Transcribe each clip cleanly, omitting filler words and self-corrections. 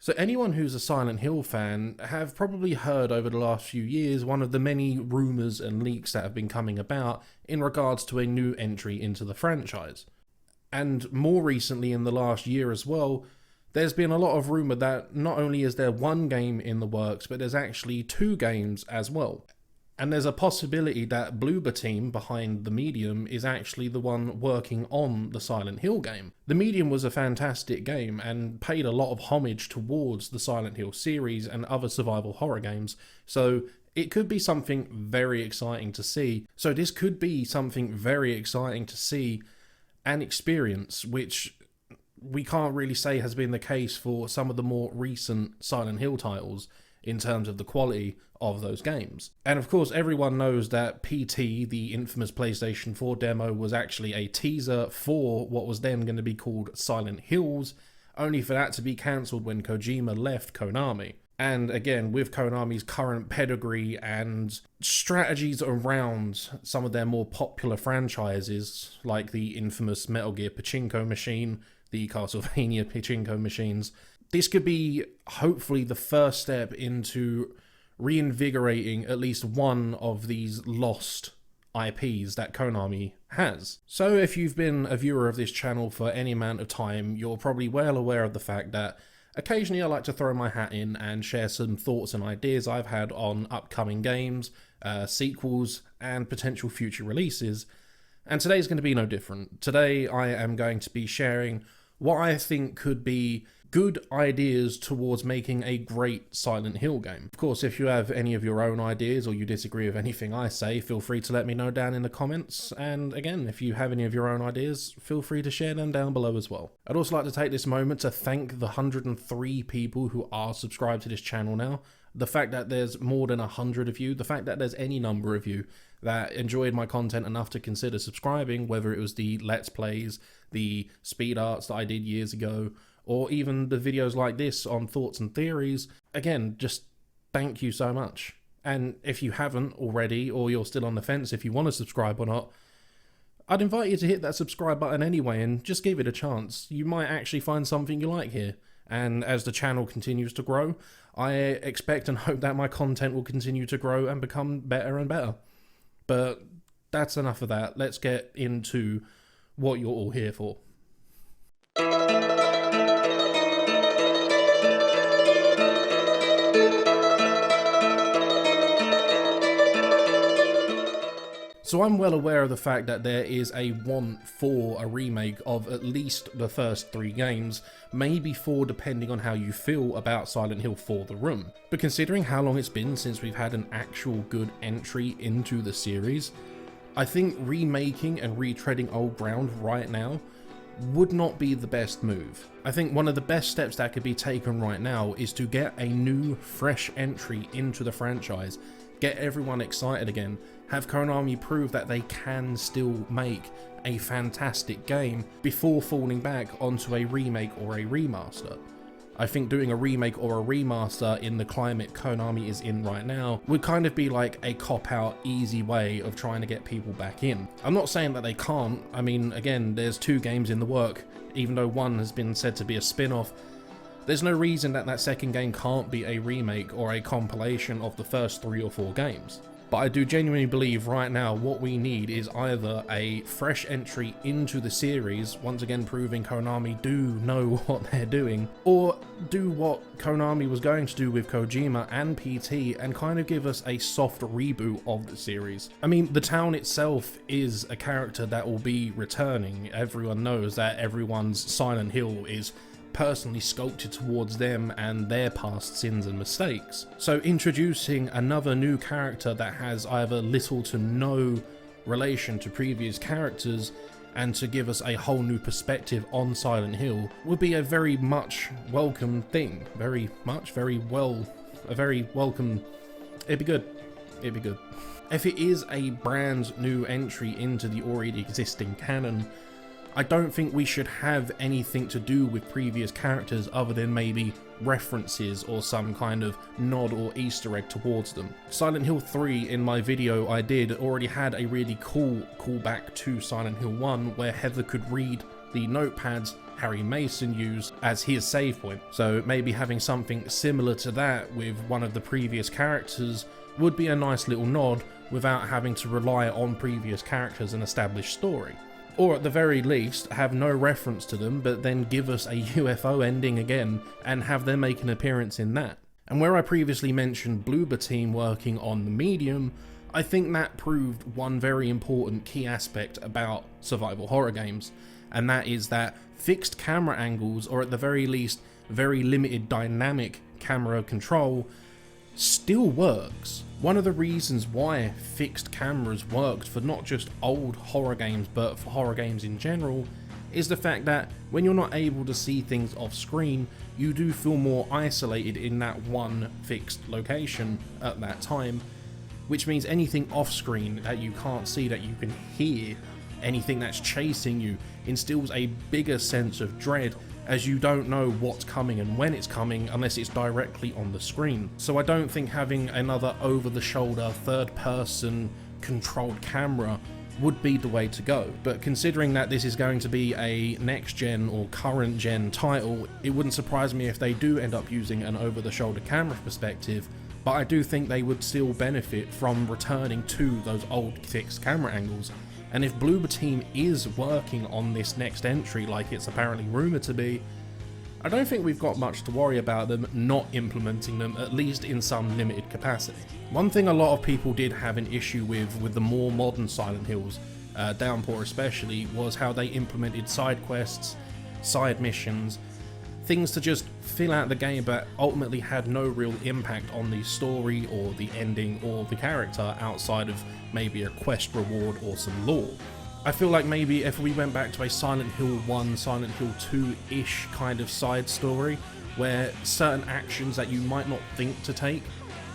So anyone who's a Silent Hill fan have probably heard over the last few years one of the many rumours and leaks that have been coming about in regards to a new entry into the franchise. And more recently in the last year as well, there's been a lot of rumour that not only is there one game in the works, but there's actually 2 games as well. And there's a possibility that Bloober team behind The Medium is actually the one working on the Silent Hill game. The Medium was a fantastic game and paid a lot of homage towards the Silent Hill series and other survival horror games, so it could be something very exciting to see. So this could be something very exciting to see and experience, which we can't really say has been the case for some of the more recent Silent Hill titles in terms of the quality of those games. And of course, everyone knows that PT, the infamous PlayStation 4 demo, was actually a teaser for what was then going to be called Silent Hills, only for that to be cancelled when Kojima left Konami. And again, with Konami's current pedigree and strategies around some of their more popular franchises, like the infamous Metal Gear Pachinko machine, the Castlevania Pachinko machines, this could be hopefully the first step into reinvigorating at least one of these lost IPs that Konami has. So if you've been a viewer of this channel for any amount of time, you're probably well aware of the fact that occasionally I like to throw my hat in and share some thoughts and ideas I've had on upcoming games, sequels, and potential future releases. And today's going to be no different. Today I am going to be sharing what I think could be good ideas towards making a great Silent Hill game. Of course, if you have any of your own ideas or you disagree with anything I say, feel free to let me know down in the comments. And again, if you have any of your own ideas, feel free to share them down below as well. I'd also like to take this moment to thank the 103 people who are subscribed to this channel now. The fact that there's more than 100 of you, the fact that there's any number of you that enjoyed my content enough to consider subscribing, whether it was the Let's Plays, the speed arts that I did years ago, or even the videos like this on thoughts and theories, again, just thank you so much. And if you haven't already, or you're still on the fence if you want to subscribe or not, I'd invite you to hit that subscribe button anyway and just give it a chance. You might actually find something you like here. And as the channel continues to grow, I expect and hope that my content will continue to grow and become better and better. But that's enough of that. Let's get into what you're all here for. So I'm well aware of the fact that there is a want for a remake of at least the first 3 games, maybe 4 depending on how you feel about Silent Hill 4 The Room. But considering how long it's been since we've had an actual good entry into the series, I think remaking and retreading old ground right now would not be the best move. I think one of the best steps that could be taken right now is to get a new, fresh entry into the franchise, get everyone excited again, have Konami prove that they can still make a fantastic game before falling back onto a remake or a remaster. I think doing a remake or a remaster in the climate Konami is in right now would kind of be like a cop-out, easy way of trying to get people back in. I'm not saying that they can't. I mean, again, there's 2 games in the work, even though one has been said to be a spin-off. There's no reason that that second game can't be a remake or a compilation of the first 3 or 4 games. But I do genuinely believe right now what we need is either a fresh entry into the series, once again proving Konami do know what they're doing, or do what Konami was going to do with Kojima and PT and kind of give us a soft reboot of the series. I mean, the town itself is a character that will be returning. Everyone knows that everyone's Silent Hill is personally sculpted towards them and their past sins and mistakes. So introducing another new character that has either little to no relation to previous characters and to give us a whole new perspective on Silent Hill would be a very much welcome thing. Very welcome. It'd be good. It'd be good. If it is a brand new entry into the already existing canon, I don't think we should have anything to do with previous characters other than maybe references or some kind of nod or Easter egg towards them. Silent Hill 3 in my video I did already had a really cool callback to Silent Hill 1 where Heather could read the notepads Harry Mason used as his save point. So maybe having something similar to that with one of the previous characters would be a nice little nod without having to rely on previous characters and established story. Or at the very least, have no reference to them, but then give us a UFO ending again and have them make an appearance in that. And where I previously mentioned Bloober Team working on the medium, I think that proved one very important key aspect about survival horror games, and that is that fixed camera angles, or at the very least, very limited dynamic camera control, still works. One of the reasons why fixed cameras worked for not just old horror games but for horror games in general is the fact that when you're not able to see things off screen, you do feel more isolated in that one fixed location at that time, which means anything off screen that you can't see, that you can hear, anything that's chasing you, instills a bigger sense of dread, as you don't know what's coming and when it's coming unless it's directly on the screen. So I don't think having another over-the-shoulder, third-person controlled camera would be the way to go. But considering that this is going to be a next-gen or current-gen title, it wouldn't surprise me if they do end up using an over-the-shoulder camera perspective, but I do think they would still benefit from returning to those old fixed camera angles. And if Bloober Team is working on this next entry like it's apparently rumoured to be, I don't think we've got much to worry about them not implementing them, at least in some limited capacity. One thing a lot of people did have an issue with the more modern Silent Hills, Downpour especially, was how they implemented side quests, side missions, things to just fill out the game but ultimately had no real impact on the story or the ending or the character outside of maybe a quest reward or some lore. I feel like maybe if we went back to a Silent Hill 1, Silent Hill 2-ish kind of side story, where certain actions that you might not think to take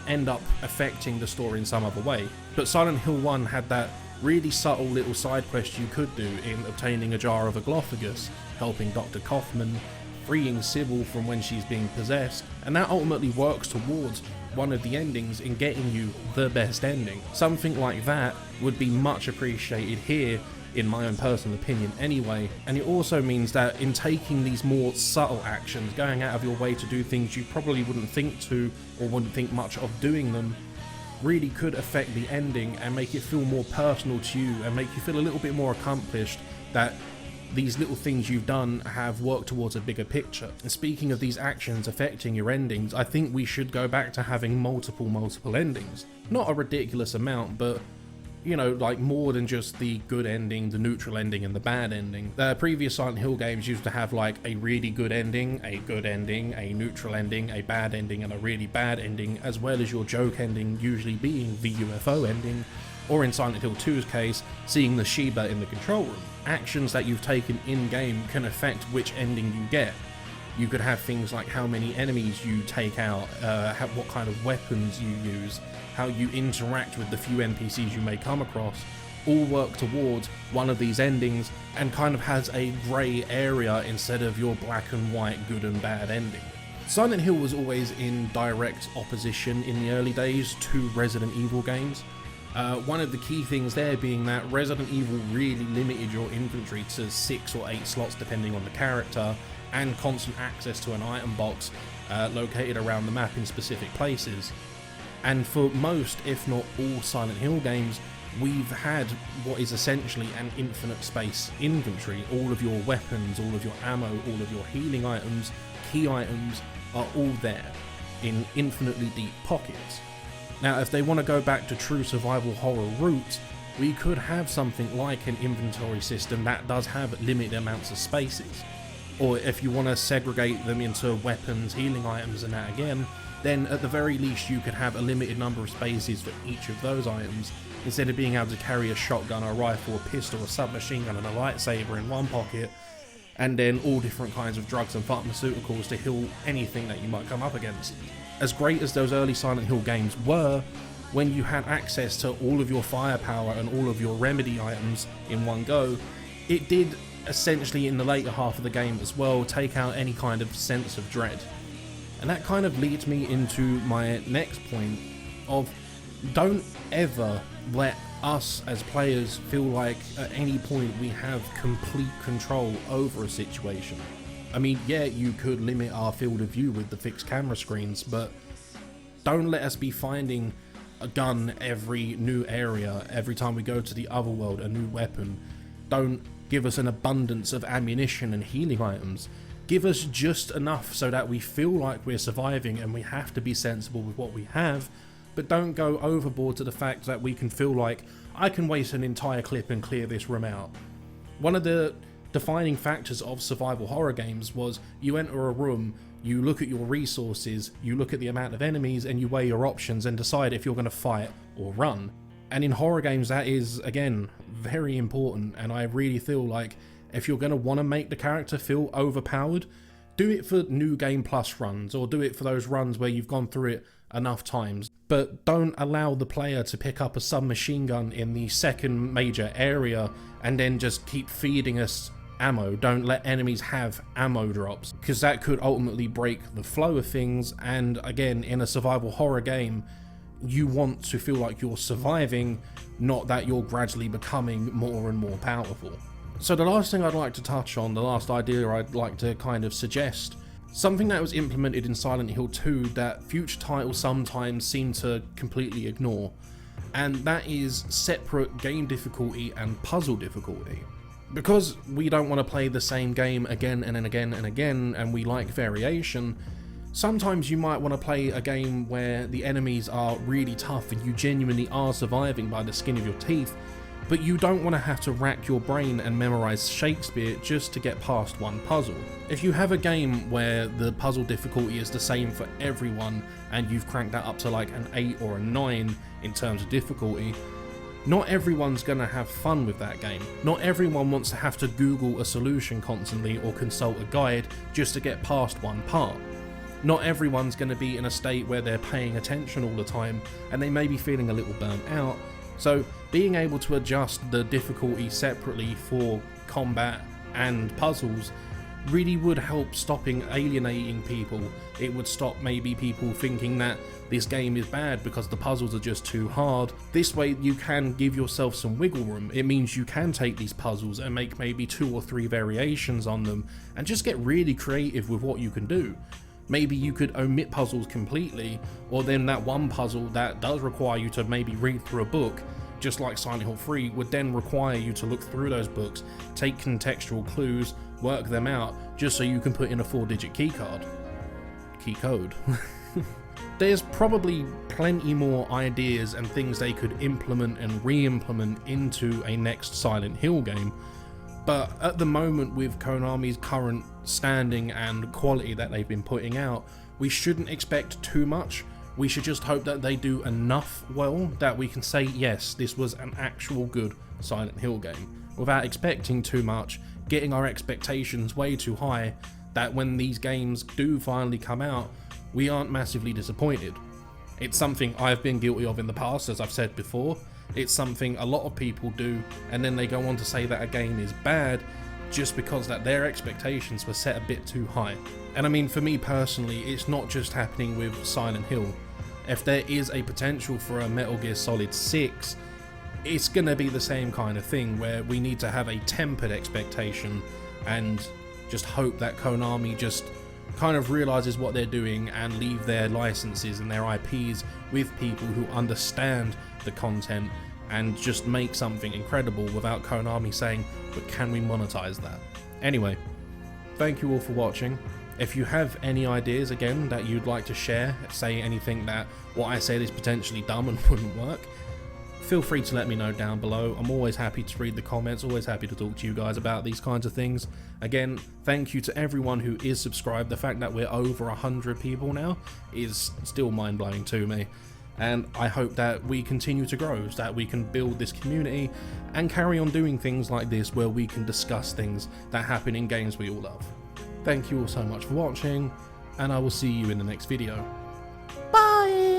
end up affecting the story in some other way. But Silent Hill 1 had that really subtle little side quest you could do in obtaining a jar of Aglophagus, helping Dr. Kaufman, freeing Sybil from when she's being possessed, and that ultimately works towards one of the endings in getting you the best ending. Something like that would be much appreciated here, in my own personal opinion anyway, and it also means that in taking these more subtle actions, going out of your way to do things you probably wouldn't think to or wouldn't think much of doing them, really could affect the ending and make it feel more personal to you and make you feel a little bit more accomplished that these little things you've done have worked towards a bigger picture. And speaking of these actions affecting your endings, I think we should go back to having multiple endings. Not a ridiculous amount, but you know, like more than just the good ending, the neutral ending, and the bad ending. The previous Silent Hill games used to have like a really good ending, a neutral ending, a bad ending, and a really bad ending, as well as your joke ending usually being the UFO ending, or in Silent Hill 2's case, seeing the Sheba in the control room. Actions that you've taken in-game can affect which ending you get. You could have things like how many enemies you take out, what kind of weapons you use, how you interact with the few NPCs you may come across, all work towards one of these endings and kind of has a grey area instead of your black and white good and bad ending. Silent Hill was always in direct opposition in the early days to Resident Evil games. One of the key things there being that Resident Evil really limited your inventory to 6 or 8 slots depending on the character, and constant access to an item box located around the map in specific places. And for most, if not all Silent Hill games, we've had what is essentially an infinite space inventory. All of your weapons, all of your ammo, all of your healing items, key items are all there in infinitely deep pockets. Now, if they want to go back to true survival horror roots, we could have something like an inventory system that does have limited amounts of spaces. Or if you want to segregate them into weapons, healing items and that again, then at the very least you could have a limited number of spaces for each of those items, instead of being able to carry a shotgun, a rifle, a pistol, a submachine gun and a lightsaber in one pocket, and then all different kinds of drugs and pharmaceuticals to heal anything that you might come up against. As great as those early Silent Hill games were, when you had access to all of your firepower and all of your remedy items in one go, it did essentially in the later half of the game as well take out any kind of sense of dread. And that kind of leads me into my next point of Don't ever let us as players feel like at any point we have complete control over a situation. I mean, yeah, you could limit our field of view with the fixed camera screens, but don't let us be finding a gun every new area, every time we go to the other world, a new weapon. Don't give us an abundance of ammunition and healing items. Give us just enough so that we feel like we're surviving, and we have to be sensible with what we have, but don't go overboard to the fact that we can feel like, I can waste an entire clip and clear this room out. One of the defining factors of survival horror games was you enter a room, you look at your resources, you look at the amount of enemies, and you weigh your options and decide if you're going to fight or run. And in horror games that is, again, very important, and I really feel like if you're going to want to make the character feel overpowered, do it for New Game Plus runs, or do it for those runs where you've gone through it enough times. But don't allow the player to pick up a submachine gun in the second major area and then just keep feeding us ammo. Don't let enemies have ammo drops, because that could ultimately break the flow of things. And again, in a survival horror game, you want to feel like you're surviving, not that you're gradually becoming more and more powerful. So the last thing I'd like to touch on, the last idea I'd like to kind of suggest, something that was implemented in Silent Hill 2 that future titles sometimes seem to completely ignore, and that is separate game difficulty and puzzle difficulty. Because we don't want to play the same game again and again and again, and we like variation, sometimes you might want to play a game where the enemies are really tough and you genuinely are surviving by the skin of your teeth, but you don't want to have to rack your brain and memorize Shakespeare just to get past one puzzle. If you have a game where the puzzle difficulty is the same for everyone and you've cranked that up to like an 8 or a 9 in terms of difficulty, not everyone's going to have fun with that game. Not everyone wants to have to Google a solution constantly or consult a guide just to get past one part. Not everyone's going to be in a state where they're paying attention all the time, and they may be feeling a little burnt out. So being able to adjust the difficulty separately for combat and puzzles really would help stopping alienating people. It would stop maybe people thinking that this game is bad because the puzzles are just too hard. This way you can give yourself some wiggle room. It means you can take these puzzles and make maybe 2 or 3 variations on them and just get really creative with what you can do. Maybe you could omit puzzles completely, or then that one puzzle that does require you to maybe read through a book, just like Silent Hill 3, would then require you to look through those books, take contextual clues, work them out, just so you can put in a 4-digit key code. There's probably plenty more ideas and things they could implement and re-implement into a next Silent Hill game, but at the moment, with Konami's current standing and quality that they've been putting out, we shouldn't expect too much. We should just hope that they do enough well that we can say, yes, this was an actual good Silent Hill game, without expecting too much, getting our expectations way too high, that when these games do finally come out, we aren't massively disappointed. It's something I've been guilty of in the past, as I've said before. It's something a lot of people do, and then they go on to say that a game is bad just because that their expectations were set a bit too high. And I mean, for me personally, it's not just happening with Silent Hill. If there is a potential for a Metal Gear Solid 6, it's gonna be the same kind of thing, where we need to have a tempered expectation and just hope that Konami just kind of realizes what they're doing and leave their licenses and their IPs with people who understand the content and just make something incredible without Konami saying, but can we monetize that? Anyway, thank you all for watching. If you have any ideas, again, that you'd like to share, say anything that what I said is potentially dumb and wouldn't work, feel free to let me know down below. I'm always happy to read the comments, always happy to talk to you guys about these kinds of things. Again, thank you to everyone who is subscribed. The fact that we're over 100 people now is still mind-blowing to me. And I hope that we continue to grow, so that we can build this community and carry on doing things like this where we can discuss things that happen in games we all love. Thank you all so much for watching, and I will see you in the next video. Bye!